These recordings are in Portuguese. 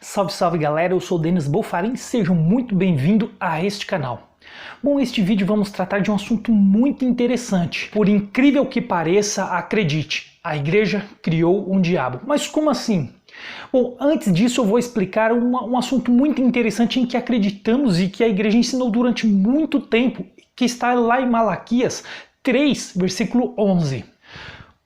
Salve, salve galera, eu sou o Denis Bolfarin, sejam muito bem-vindos a este canal. Bom, neste vídeo vamos tratar de um assunto muito interessante. Por incrível que pareça, acredite, a igreja criou um diabo. Mas como assim? Bom, antes disso eu vou explicar um assunto muito interessante em que acreditamos e que a igreja ensinou durante muito tempo, que está lá em Malaquias 3, versículo 11.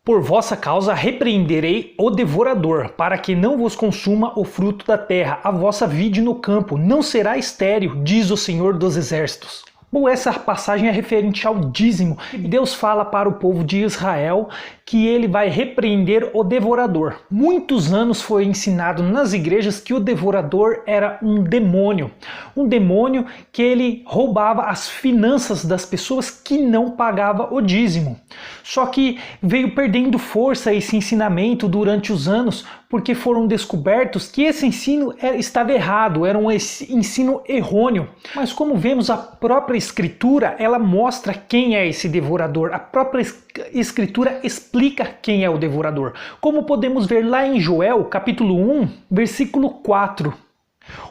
Por vossa causa repreenderei o devorador, para que não vos consuma o fruto da terra, a vossa vide no campo não será estéril, diz o Senhor dos Exércitos. Bom, essa passagem é referente ao dízimo. Deus fala para o povo de Israel que ele vai repreender o devorador. Muitos anos foi ensinado nas igrejas que o devorador era um demônio que ele roubava as finanças das pessoas que não pagavam o dízimo. Só que veio perdendo força esse ensinamento durante os anos, porque foram descobertos que esse ensino estava errado, era um ensino errôneo. Mas como vemos, a própria Escritura, ela mostra quem é esse devorador. A própria Escritura explica quem é o devorador. Como podemos ver lá em Joel, capítulo 1, versículo 4.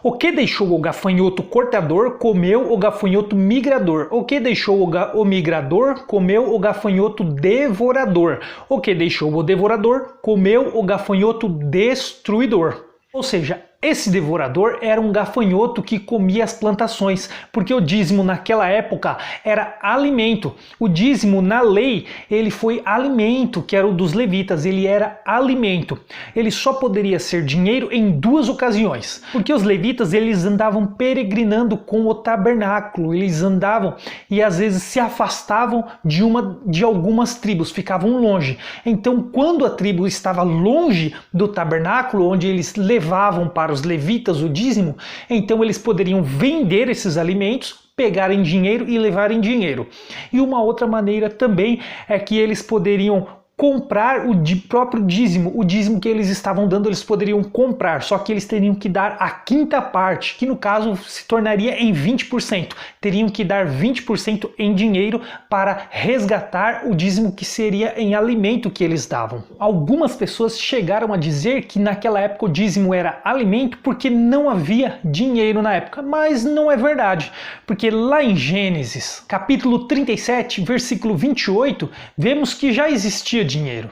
O que deixou o gafanhoto cortador, comeu o gafanhoto migrador. O que deixou o migrador, comeu o gafanhoto devorador. O que deixou o devorador, comeu o gafanhoto destruidor. Ou seja, esse devorador era um gafanhoto que comia as plantações, porque o dízimo naquela época era alimento. O dízimo na lei, ele foi alimento, que era o dos levitas, ele era alimento. Ele só poderia ser dinheiro em duas ocasiões, porque os levitas eles andavam peregrinando com o tabernáculo, eles andavam e às vezes se afastavam de algumas tribos, ficavam longe. Então, quando a tribo estava longe do tabernáculo, onde eles levavam para os levitas o dízimo, então eles poderiam vender esses alimentos, pegarem dinheiro e levarem dinheiro. E uma outra maneira também é que eles poderiam comprar o próprio dízimo, o dízimo que eles estavam dando, eles poderiam comprar, só que eles teriam que dar a quinta parte, que no caso se tornaria em 20%. Teriam que dar 20% em dinheiro para resgatar o dízimo que seria em alimento que eles davam. Algumas pessoas chegaram a dizer que naquela época o dízimo era alimento porque não havia dinheiro na época, mas não é verdade, porque lá em Gênesis, capítulo 37, versículo 28, vemos que já existia dinheiro.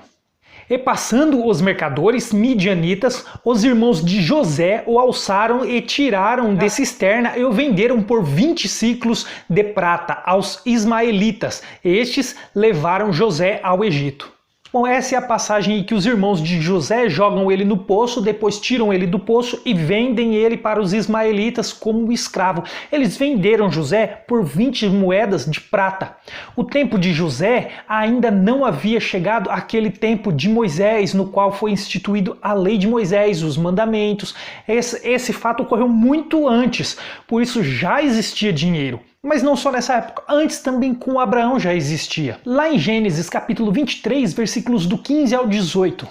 E passando os mercadores midianitas, os irmãos de José o alçaram e tiraram de cisterna e o venderam por 20 ciclos de prata aos ismaelitas. Estes levaram José ao Egito. Bom, essa é a passagem em que os irmãos de José jogam ele no poço, depois tiram ele do poço e vendem ele para os ismaelitas como escravo. Eles venderam José por 20 moedas de prata. O tempo de José ainda não havia chegado aquele tempo de Moisés, no qual foi instituído a lei de Moisés, os mandamentos. Esse fato ocorreu muito antes, por isso já existia dinheiro. Mas não só nessa época, antes também com Abraão já existia. Lá em Gênesis capítulo 23, versículos do 15 ao 18.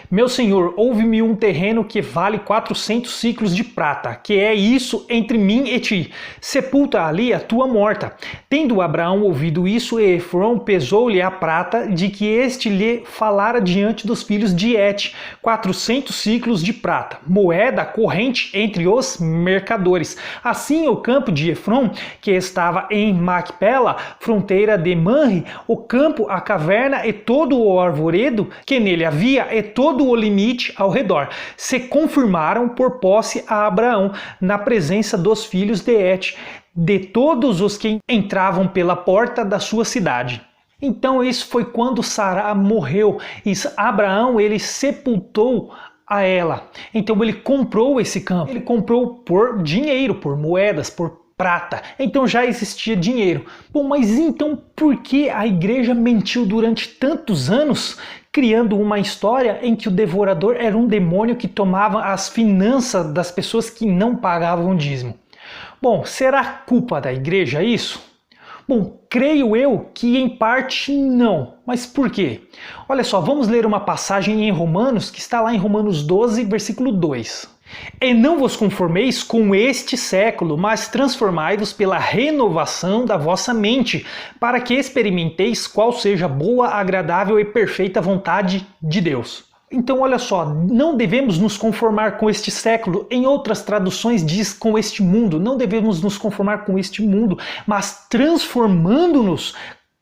Meu senhor, ouve-me um terreno que vale 400 ciclos de prata, que é isso entre mim e ti. Sepulta ali a tua morta. Tendo Abraão ouvido isso, Efron pesou-lhe a prata de que este lhe falara diante dos filhos de Et, 400 ciclos de prata, moeda corrente entre os mercadores. Assim o campo de Efron, que estava em Macpela, fronteira de Manre, o campo, a caverna e todo o arvoredo que nele havia, e todo o limite ao redor, se confirmaram por posse a Abraão na presença dos filhos de Et, de todos os que entravam pela porta da sua cidade. Então isso foi quando Sara morreu e Abraão ele sepultou a ela. Então ele comprou esse campo, ele comprou por dinheiro, por moedas, por prata. Então já existia dinheiro. Bom, mas então por que a igreja mentiu durante tantos anos, criando uma história em que o devorador era um demônio que tomava as finanças das pessoas que não pagavam dízimo? Bom, será culpa da igreja isso? Bom, creio eu que em parte não. Mas por quê? Olha só, vamos ler uma passagem em Romanos, que está lá em Romanos 12, versículo 2. E não vos conformeis com este século, mas transformai-vos pela renovação da vossa mente, para que experimenteis qual seja a boa, agradável e perfeita vontade de Deus. Então olha só, não devemos nos conformar com este século, em outras traduções diz com este mundo, não devemos nos conformar com este mundo, mas transformando-nos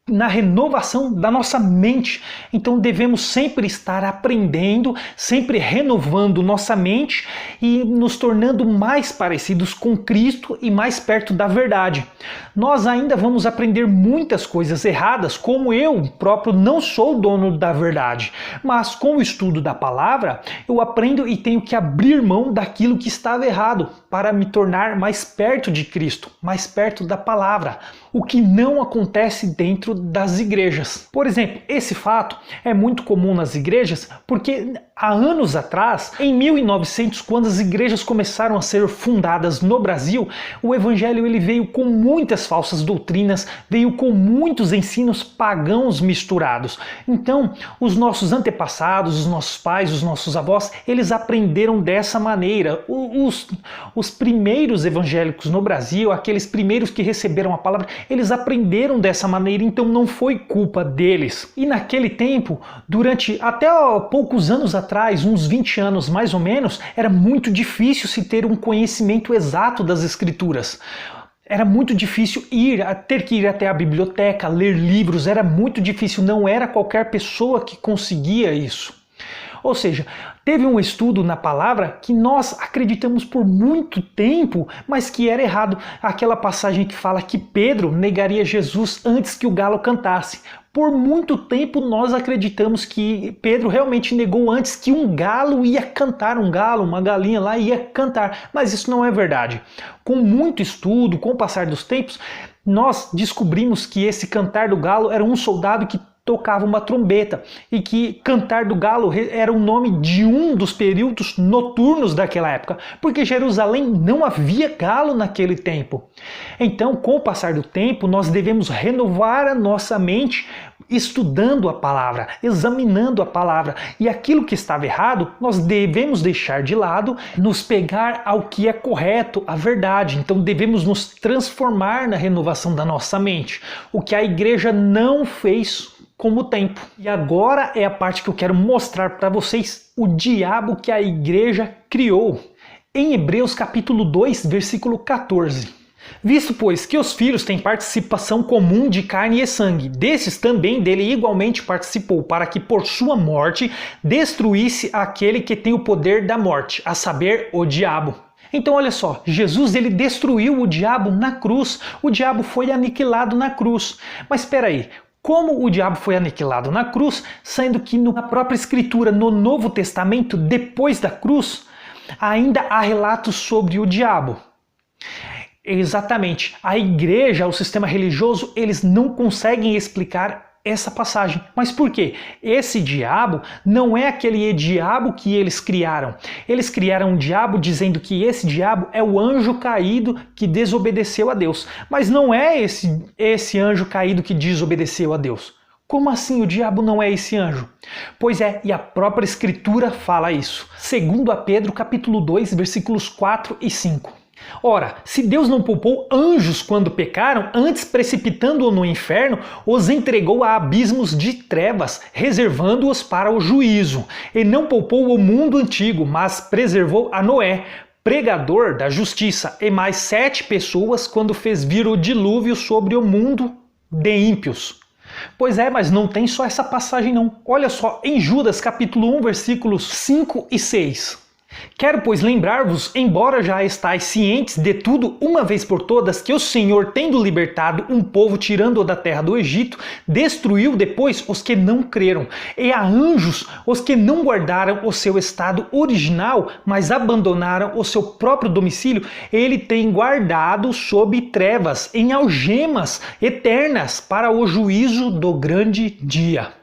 na renovação da nossa mente. Então devemos sempre estar aprendendo, sempre renovando nossa mente e nos tornando mais parecidos com Cristo e mais perto da verdade. Nós ainda vamos aprender muitas coisas erradas, como eu próprio não sou dono da verdade, mas com o estudo da palavra eu aprendo e tenho que abrir mão daquilo que estava errado para me tornar mais perto de Cristo, mais perto da palavra, o que não acontece dentro das igrejas. Por exemplo, esse fato é muito comum nas igrejas porque há anos atrás, em 1900, quando as igrejas começaram a ser fundadas no Brasil, o evangelho ele veio com muitas falsas doutrinas, veio com muitos ensinos pagãos misturados. Então, os nossos antepassados, os nossos pais, os nossos avós, eles aprenderam dessa maneira. Os primeiros evangélicos no Brasil, aqueles primeiros que receberam a palavra, eles aprenderam dessa maneira, então não foi culpa deles. E naquele tempo, durante até poucos anos atrás, uns 20 anos mais ou menos, era muito difícil se ter um conhecimento exato das Escrituras. Era muito difícil ter que ir até a biblioteca, ler livros, era muito difícil, não era qualquer pessoa que conseguia isso. Ou seja, teve um estudo na palavra que nós acreditamos por muito tempo, mas que era errado. Aquela passagem que fala que Pedro negaria Jesus antes que o galo cantasse. Por muito tempo nós acreditamos que Pedro realmente negou antes que um galo ia cantar, um galo, uma galinha lá ia cantar. Mas isso não é verdade. Com muito estudo, com o passar dos tempos, nós descobrimos que esse cantar do galo era um soldado que tocava uma trombeta e que cantar do galo era o nome de um dos períodos noturnos daquela época, porque Jerusalém não havia galo naquele tempo. Então, com o passar do tempo, nós devemos renovar a nossa mente estudando a palavra, examinando a palavra, e aquilo que estava errado, nós devemos deixar de lado, nos pegar ao que é correto, a verdade. Então devemos nos transformar na renovação da nossa mente, o que a igreja não fez com o tempo. E agora é a parte que eu quero mostrar para vocês o diabo que a igreja criou. Em Hebreus capítulo 2, versículo 14. Visto, pois, que os filhos têm participação comum de carne e sangue, desses também dele igualmente participou, para que por sua morte destruísse aquele que tem o poder da morte, a saber, o diabo. Então olha só, Jesus ele destruiu o diabo na cruz, o diabo foi aniquilado na cruz. Mas espera aí, como o diabo foi aniquilado na cruz, sendo que na própria Escritura, no Novo Testamento, depois da cruz, ainda há relatos sobre o diabo? Exatamente, a igreja, o sistema religioso, eles não conseguem explicar essa passagem. Mas por quê? Esse diabo não é aquele diabo que eles criaram. Eles criaram um diabo dizendo que esse diabo é o anjo caído que desobedeceu a Deus. Mas não é esse anjo caído que desobedeceu a Deus. Como assim o diabo não é esse anjo? Pois é, e a própria Escritura fala isso. Segundo a Pedro, capítulo 2, versículos 4 e 5. Ora, se Deus não poupou anjos quando pecaram, antes precipitando-os no inferno, os entregou a abismos de trevas, reservando-os para o juízo. E não poupou o mundo antigo, mas preservou a Noé, pregador da justiça, e mais 7 pessoas quando fez vir o dilúvio sobre o mundo de ímpios. Pois é, mas não tem só essa passagem não. Olha só, em Judas capítulo 1, versículos 5 e 6. Quero, pois, lembrar-vos, embora já estáis cientes de tudo uma vez por todas, que o Senhor, tendo libertado um povo tirando-o da terra do Egito, destruiu depois os que não creram, e a anjos os que não guardaram o seu estado original, mas abandonaram o seu próprio domicílio, ele tem guardado sob trevas, em algemas eternas, para o juízo do grande dia.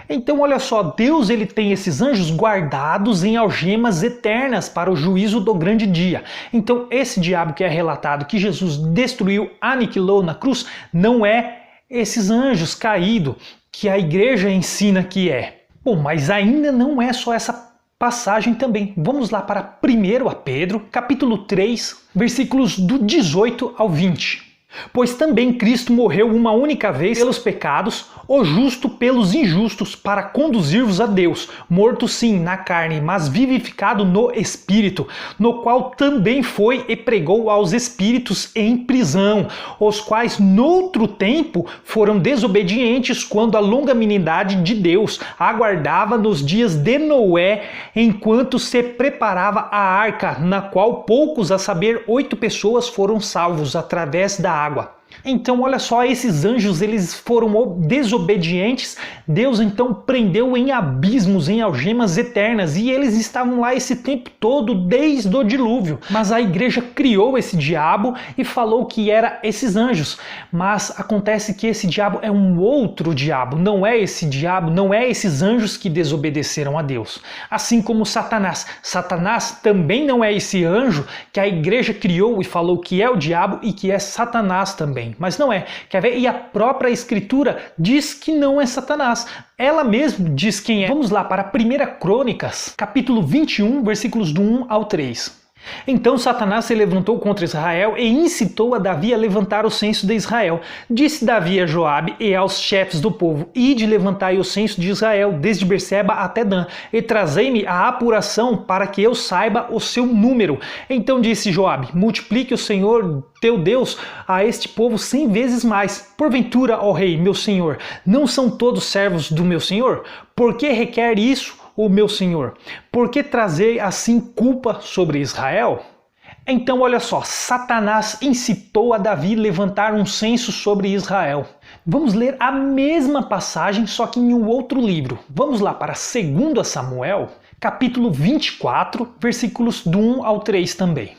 Então olha só, Deus ele tem esses anjos guardados em algemas eternas para o juízo do grande dia. Então esse diabo que é relatado que Jesus destruiu, aniquilou na cruz, não é esses anjos caídos que a igreja ensina que é. Bom, mas ainda não é só essa passagem também. Vamos lá para 1 Pedro, capítulo 3, versículos do 18 ao 20. Pois também Cristo morreu uma única vez pelos pecados, o justo pelos injustos, para conduzir-vos a Deus, morto sim na carne, mas vivificado no Espírito, no qual também foi e pregou aos espíritos em prisão, os quais noutro tempo foram desobedientes quando a longanimidade de Deus aguardava nos dias de Noé, enquanto se preparava a arca, na qual poucos, a saber, 8 pessoas, foram salvos através da água. Então olha só, esses anjos eles foram desobedientes, Deus então prendeu em abismos, em algemas eternas, e eles estavam lá esse tempo todo desde o dilúvio. Mas a igreja criou esse diabo e falou que era esses anjos, mas acontece que esse diabo é um outro diabo, não é esse diabo, não é esses anjos que desobedeceram a Deus. Assim como Satanás. Satanás também não é esse anjo que a igreja criou e falou que é o diabo e que é Satanás também. Mas não é. Quer ver? E a própria Escritura diz que não é Satanás. Ela mesma diz quem é. Vamos lá para 1 Crônicas, capítulo 21, versículos do 1 ao 3. Então Satanás se levantou contra Israel e incitou a Davi a levantar o censo de Israel. Disse Davi a Joabe e aos chefes do povo: Ide levantai o censo de Israel, desde Berseba até Dan, e trazei-me a apuração para que eu saiba o seu número. Então disse Joabe: Multiplique o Senhor teu Deus a este povo 100 vezes mais. Porventura, ó rei, meu senhor, não são todos servos do meu senhor? Por que requer isso o meu senhor? Por que trazer assim culpa sobre Israel? Então olha só, Satanás incitou a Davi levantar um censo sobre Israel. Vamos ler a mesma passagem, só que em um outro livro. Vamos lá para 2 Samuel, capítulo 24, versículos do 1 ao 3 também.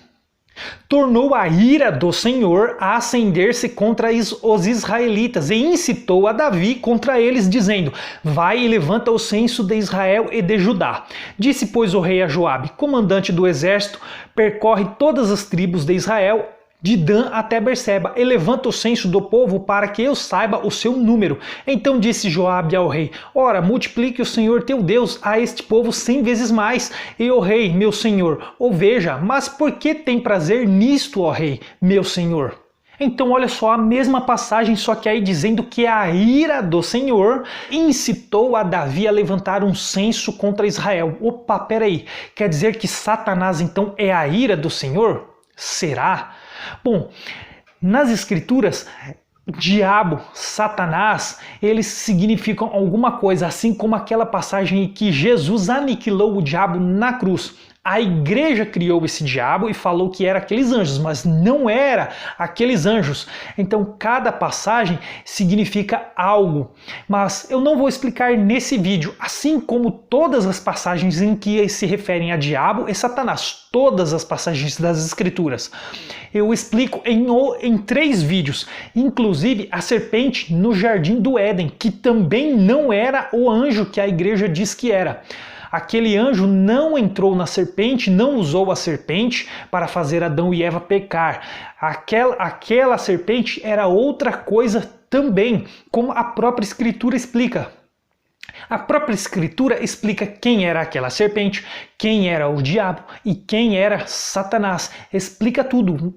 Tornou a ira do Senhor a acender-se contra os israelitas e incitou a Davi contra eles, dizendo: Vai e levanta o censo de Israel e de Judá. Disse, pois, o rei a Joabe, comandante do exército: Percorre todas as tribos de Israel, de Dan até Berseba, e levanta o censo do povo para que eu saiba o seu número. Então disse Joabe ao rei: Ora, multiplique o Senhor teu Deus a este povo 100 vezes mais. E o rei, meu senhor, o veja, mas por que tem prazer nisto, ó rei, meu senhor? Então olha só, a mesma passagem, só que aí dizendo que a ira do Senhor incitou a Davi a levantar um censo contra Israel. Opa, peraí, quer dizer que Satanás então é a ira do Senhor? Será? Bom, nas Escrituras, diabo, Satanás, eles significam alguma coisa, assim como aquela passagem em que Jesus aniquilou o diabo na cruz. A igreja criou esse diabo e falou que era aqueles anjos, mas não era aqueles anjos. Então cada passagem significa algo. Mas eu não vou explicar nesse vídeo, assim como todas as passagens em que se referem a diabo e Satanás, todas as passagens das Escrituras. Eu explico em 3 vídeos, inclusive a serpente no jardim do Éden, que também não era o anjo que a igreja diz que era. Aquele anjo não entrou na serpente, não usou a serpente para fazer Adão e Eva pecar. Aquela serpente era outra coisa também, como a própria Escritura explica. A própria Escritura explica quem era aquela serpente, quem era o diabo e quem era Satanás. Explica tudo.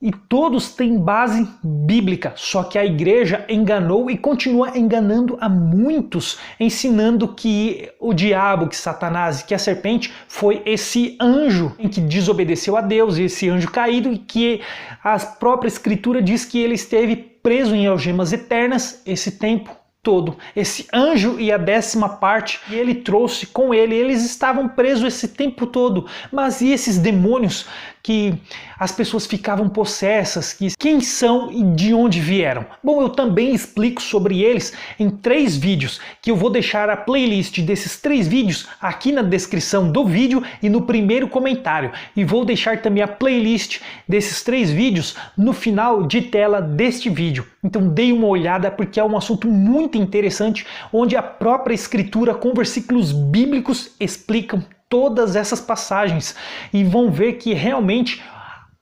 E todos têm base bíblica, só que a igreja enganou e continua enganando a muitos, ensinando que o diabo, que Satanás e que a serpente foi esse anjo em que desobedeceu a Deus, esse anjo caído, e que a própria Escritura diz que ele esteve preso em algemas eternas esse tempo todo. Esse anjo e a 10ª parte que ele trouxe com ele, eles estavam presos esse tempo todo. Mas e esses demônios que as pessoas ficavam possessas, quem são e de onde vieram? Bom, eu também explico sobre eles em 3 vídeos, que eu vou deixar a playlist desses 3 vídeos aqui na descrição do vídeo e no primeiro comentário. E vou deixar também a playlist desses 3 vídeos no final de tela deste vídeo. Então dê uma olhada, porque é um assunto muito interessante, onde a própria Escritura com versículos bíblicos explicam todas essas passagens e vão ver que realmente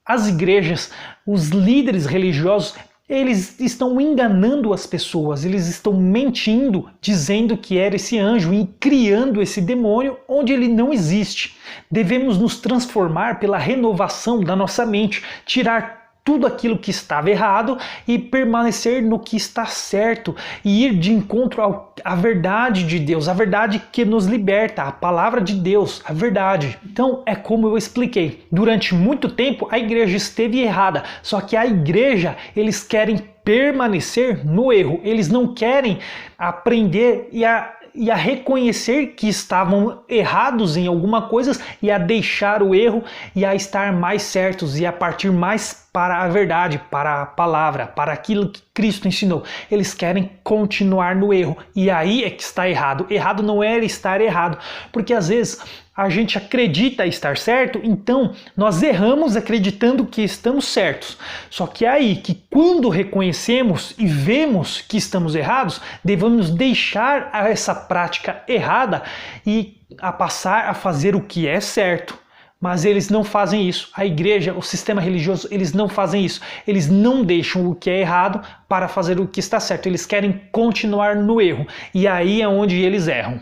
as igrejas, os líderes religiosos Eles estão enganando as pessoas, eles estão mentindo, dizendo que era esse anjo e criando esse demônio onde ele não existe. Devemos nos transformar pela renovação da nossa mente, tirar tudo aquilo que estava errado e permanecer no que está certo e ir de encontro à verdade de Deus, a verdade que nos liberta, a palavra de Deus, a verdade. Então é como eu expliquei, durante muito tempo a igreja esteve errada, só que a igreja, eles querem permanecer no erro, eles não querem aprender e a reconhecer que estavam errados em alguma coisa e a deixar o erro e a estar mais certos e a partir mais para a verdade, para a palavra, para aquilo que Cristo ensinou. Eles querem continuar no erro e aí é que está errado. Errado não é estar errado, porque às vezes a gente acredita estar certo, então nós erramos acreditando que estamos certos. Só que é aí que quando reconhecemos e vemos que estamos errados, devemos deixar essa prática errada e a passar a fazer o que é certo. Mas eles não fazem isso. A igreja, o sistema religioso, eles não fazem isso. Eles não deixam o que é errado para fazer o que está certo. Eles querem continuar no erro. E aí é onde eles erram.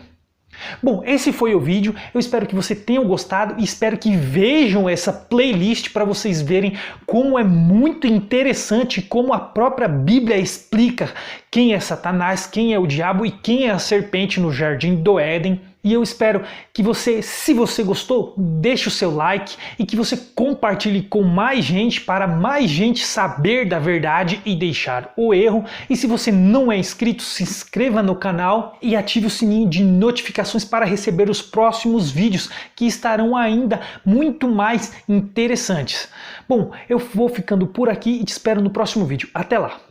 Bom, esse foi o vídeo, eu espero que você tenha gostado e espero que vejam essa playlist para vocês verem como é muito interessante, como a própria Bíblia explica quem é Satanás, quem é o diabo e quem é a serpente no Jardim do Éden. E eu espero que você, se você gostou, deixe o seu like e que você compartilhe com mais gente para mais gente saber da verdade e deixar o erro. E se você não é inscrito, se inscreva no canal e ative o sininho de notificações para receber os próximos vídeos que estarão ainda muito mais interessantes. Bom, eu vou ficando por aqui e te espero no próximo vídeo. Até lá!